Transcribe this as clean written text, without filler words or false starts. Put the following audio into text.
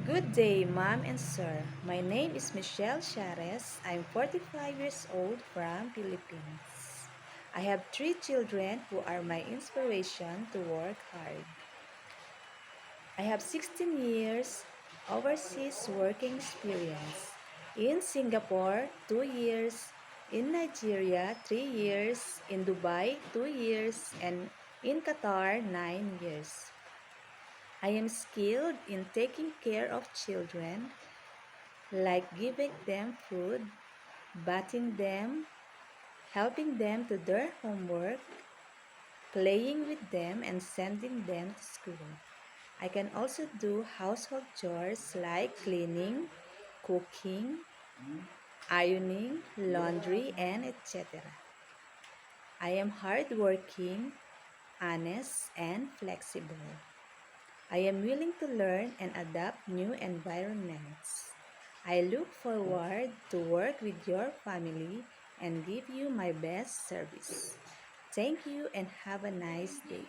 Good day, Ma'am and Sir. My name is Michelle Shares. I'm 45 years old from Philippines. I have three children who are my inspiration to work hard. I have 16 years overseas working experience. In Singapore, 2 years. In Nigeria, 3 years. In Dubai, 2 years. And in Qatar, 9 years. I am skilled in taking care of children, like giving them food, bathing them, helping them to their homework, playing with them, and sending them to school. I can also do household chores like cleaning, cooking, ironing, laundry, and etc. I am hardworking, honest, and flexible. I am willing to learn and adapt new environments. I look forward to work with your family and give you my best service. Thank you and have a nice day.